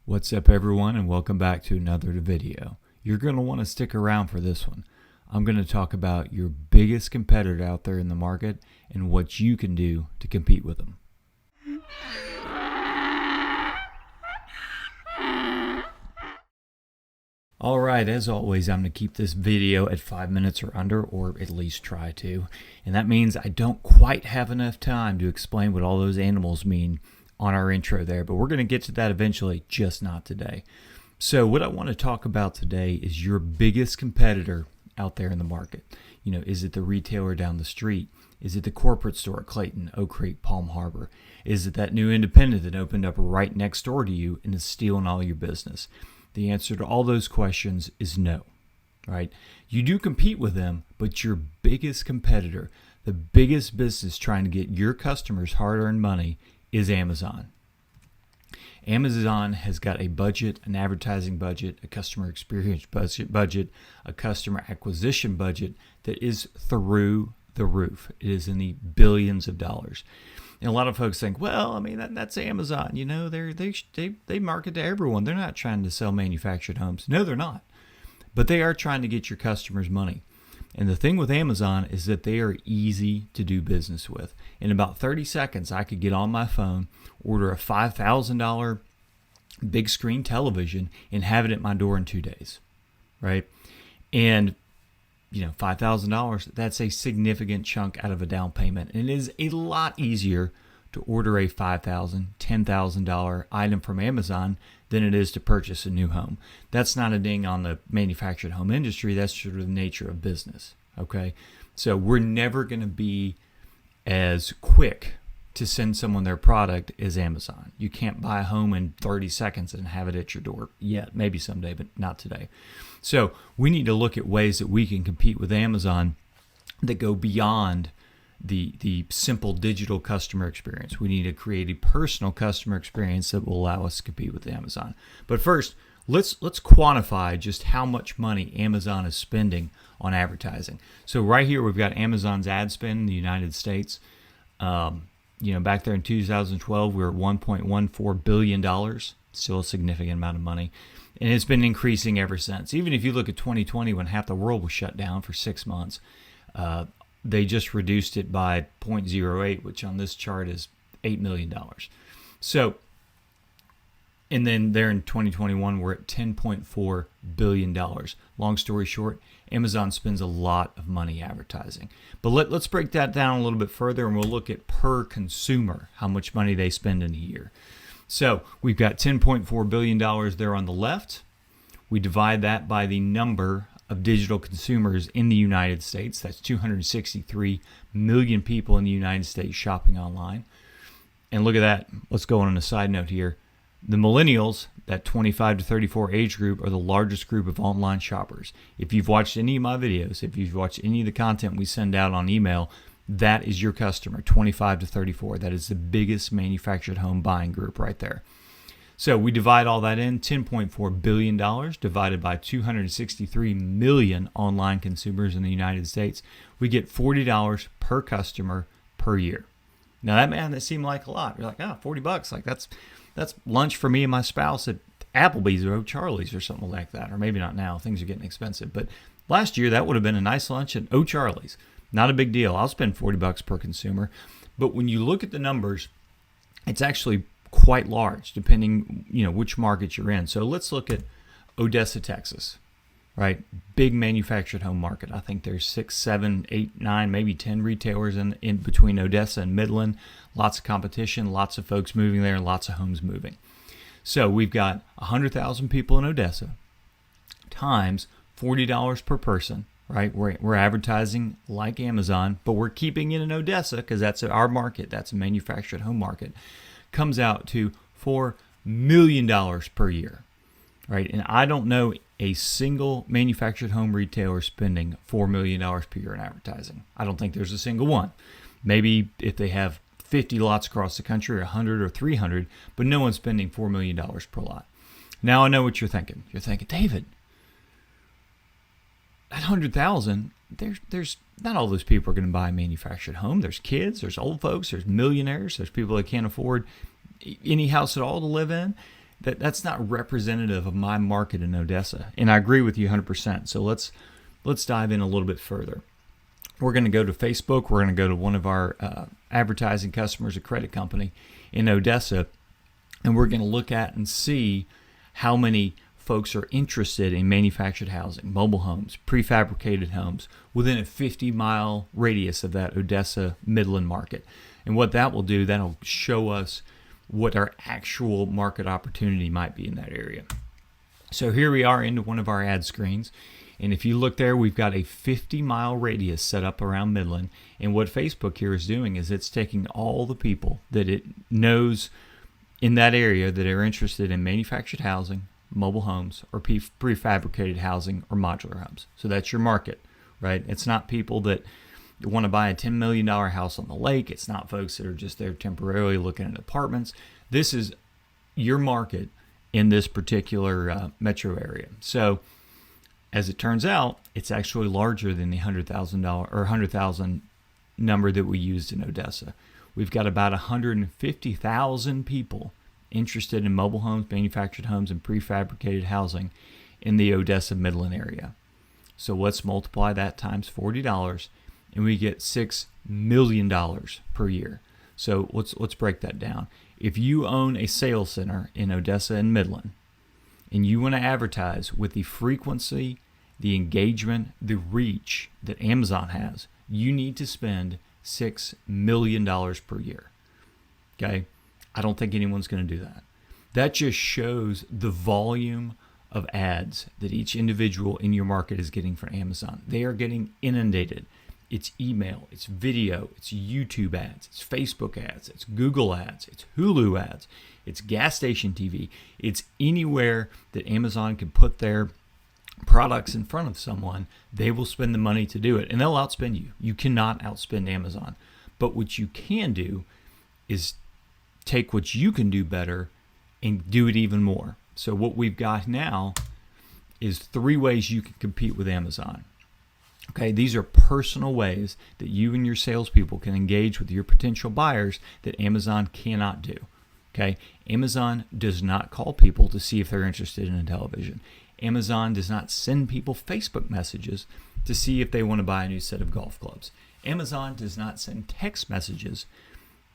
What's up everyone, and welcome back to another video. You're going to want to stick around for this one. I'm going to talk about your biggest competitor out there in the market and what you can do to compete with them. Alright, as always, I'm going to keep this video at 5 minutes or under, or at least try to. And that means I don't quite have enough time to explain what all those animals mean on our intro there, but we're going to get to that eventually, just not today. So what I want to talk about today is your biggest competitor out there in the market. You know, is it the retailer down the street? Is it the corporate store at Clayton, Oak Creek, Palm Harbor? Is it that new independent that opened up right next door to you and is stealing all your business? The answer to all those questions is no, right? You do compete with them, but your biggest competitor, the biggest business trying to get your customers hard-earned money, is Amazon. Amazon has got a budget, an advertising budget, a customer experience budget, a customer acquisition budget that is through the roof. It is in the billions of dollars. And a lot of folks think, well, I mean, that's Amazon. You know, they market to everyone. They're not trying to sell manufactured homes. No, they're not. But they are trying to get your customers money. And the thing with Amazon is that they are easy to do business with. In about 30 seconds, I could get on my phone, order a $5,000 big screen television, and have it at my door in 2 days, right? And, you know, $5,000, that's a significant chunk out of a down payment. And it is a lot easier to order a $5,000, $10,000 item from Amazon than it is to purchase a new home. That's not a ding on the manufactured home industry. That's sort of the nature of business, okay? So we're never going to be as quick to send someone their product as Amazon. You can't buy a home in 30 seconds and have it at your door yet. Maybe someday, but not today. So we need to look at ways that we can compete with Amazon that go beyond the simple digital customer experience. We need to create a personal customer experience that will allow us to compete with Amazon. But first, let's quantify just how much money Amazon is spending on advertising. So right here, we've got Amazon's ad spend in the United States. You know, back there in 2012, we were at $1.14 billion, still a significant amount of money. And it's been increasing ever since. Even if you look at 2020, when half the world was shut down for 6 months, they just reduced it by 0.08, which on this chart is $8 million. So, and then there in 2021, we're at $10.4 billion. Long story short, Amazon spends a lot of money advertising. But let's break that down a little bit further, and we'll look at per consumer, how much money they spend in a year. So we've got $10.4 billion there on the left. We divide that by the number of digital consumers in the United States. That's 263 million people in the United States shopping online. And look at that. Let's go on a side note here. The millennials, that 25 to 34 age group, are the largest group of online shoppers. If you've watched any of my videos, if you've watched any of the content we send out on email, that is your customer, 25 to 34. That is the biggest manufactured home buying group right there. So we divide all that in, $10.4 billion divided by 263 million online consumers in the United States. We get $40 per customer per year. Now that seemed like a lot. You're like, oh, $40, like that's lunch for me and my spouse at Applebee's or O'Charlie's or something like that. Or maybe not now, things are getting expensive. But last year that would have been a nice lunch at O'Charlie's. Not a big deal. I'll spend $40 per consumer. But when you look at the numbers, it's actually quite large, depending, you know, which market you're in. So let's look at Odessa, Texas, right? Big manufactured home market. I think there's 6, 7, 8, 9, maybe 10 retailers in between Odessa and Midland. Lots of competition, lots of folks moving there, lots of homes moving. So we've got 100,000 people in Odessa times $40 per person, right? We're advertising like Amazon, but we're keeping it in Odessa because that's our market. That's a manufactured home market. Comes out to $4 million per year, right? And I don't know a single manufactured home retailer spending $4 million per year in advertising. I don't think there's a single one. Maybe if they have 50 lots across the country, or 100 or 300, but no one's spending $4 million per lot. Now I know what you're thinking. You're thinking, David, at 100,000, there's not all those people are going to buy a manufactured home. There's kids, there's old folks, there's millionaires, there's people that can't afford any house at all to live in. that's not representative of my market in Odessa. And I agree with you 100%. So let's dive in a little bit further. We're going to go to Facebook. We're going to go to one of our advertising customers, a credit company in Odessa, and we're going to look at and see how many folks are interested in manufactured housing, mobile homes, prefabricated homes within a 50-mile radius of that Odessa Midland market. And what that will do, that'll show us what our actual market opportunity might be in that area. So here we are into one of our ad screens. And if you look there, we've got a 50-mile radius set up around Midland. And what Facebook here is doing is it's taking all the people that it knows in that area that are interested in manufactured housing, mobile homes, or prefabricated housing or modular homes. So that's your market, right? It's not people that want to buy a $10 million house on the lake. It's not folks that are just there temporarily looking at apartments. This is your market in this particular metro area. So as it turns out, it's actually larger than the $100,000 or 100,000 number that we used in Odessa. We've got about 150,000 people interested in mobile homes, manufactured homes, and prefabricated housing in the Odessa Midland area. So let's multiply that times $40, and we get $6 million per year. So let's break that down. If you own a sales center in Odessa and Midland, and you want to advertise with the frequency, the engagement, the reach that Amazon has, you need to spend $6 million per year. Okay? I don't think anyone's going to do that. That just shows the volume of ads that each individual in your market is getting from Amazon. They are getting inundated. It's email, it's video, it's YouTube ads, it's Facebook ads, it's Google ads, it's Hulu ads, it's gas station TV. It's anywhere that Amazon can put their products in front of someone, they will spend the money to do it. And they'll outspend you. You cannot outspend Amazon. But what you can do is take what you can do better and do it even more. So what we've got now is 3 ways you can compete with Amazon. Okay, these are personal ways that you and your salespeople can engage with your potential buyers that Amazon cannot do. Okay, Amazon does not call people to see if they're interested in a television. Amazon does not send people Facebook messages to see if they want to buy a new set of golf clubs. Amazon does not send text messages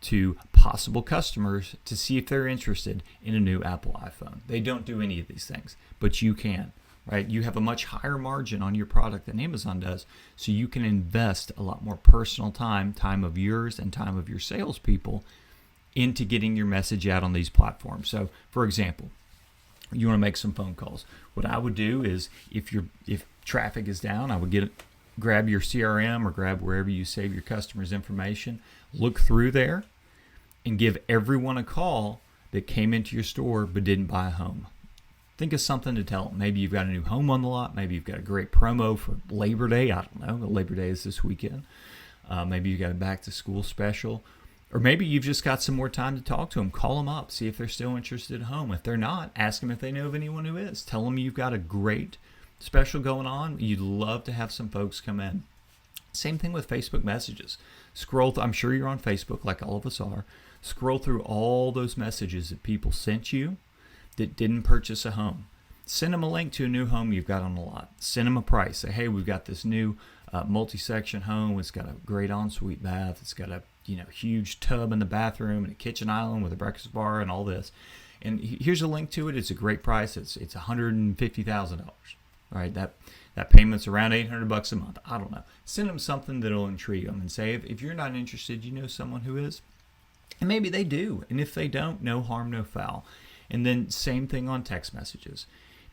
to possible customers to see if they're interested in a new Apple iPhone. They don't do any of these things, but you can. Right? You have a much higher margin on your product than Amazon does, so you can invest a lot more personal time of yours and time of your salespeople into getting your message out on these platforms. So, for example, you want to make some phone calls. What I would do is, if traffic is down, I would grab your CRM or grab wherever you save your customers' information, look through there, and give everyone a call that came into your store but didn't buy a home. Think of something to tell them. Maybe you've got a new home on the lot. Maybe you've got a great promo for Labor Day. I don't know. Labor Day is this weekend. Maybe you've got a back to school special. Or maybe you've just got some more time to talk to them. Call them up. See if they're still interested in home. If they're not, ask them if they know of anyone who is. Tell them you've got a great special going on. You'd love to have some folks come in. Same thing with Facebook messages. I'm sure you're on Facebook like all of us are. Scroll through all those messages that people sent you that didn't purchase a home. Send them a link to a new home you've got on the lot. Send them a price. Say, hey, we've got this new multi-section home. It's got a great ensuite bath. It's got a huge tub in the bathroom and a kitchen island with a breakfast bar and all this. And here's a link to it. It's a great price. It's $150,000. All right, that payment's around $800 a month. I don't know. Send them something that'll intrigue them and say, if you're not interested, you know someone who is. And maybe they do. And if they don't, no harm, no foul. And then same thing on text messages.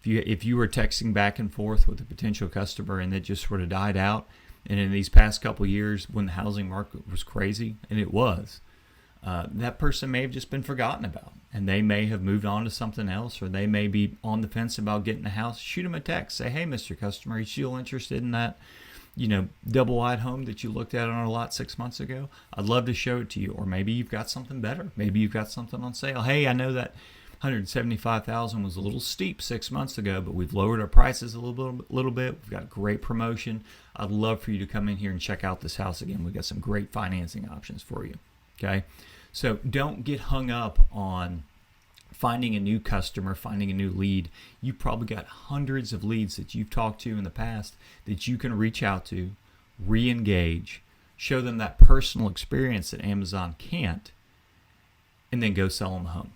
If you were texting back and forth with a potential customer and it just sort of died out, and in these past couple of years when the housing market was crazy, and it was, that person may have just been forgotten about, and they may have moved on to something else, or they may be on the fence about getting a house. Shoot them a text. Say, hey, Mr. Customer, are you still interested in that double-wide home that you looked at on our lot 6 months ago? I'd love to show it to you. Or maybe you've got something better. Maybe you've got something on sale. Hey, I know that $175,000 was a little steep 6 months ago, but we've lowered our prices a little bit. We've got a great promotion. I'd love for you to come in here and check out this house again. We've got some great financing options for you. Okay, so don't get hung up on finding a new customer, finding a new lead. You've probably got hundreds of leads that you've talked to in the past that you can reach out to, re-engage, show them that personal experience that Amazon can't, and then go sell them a home.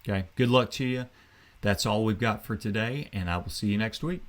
Okay, good luck to you. That's all we've got for today, and I will see you next week.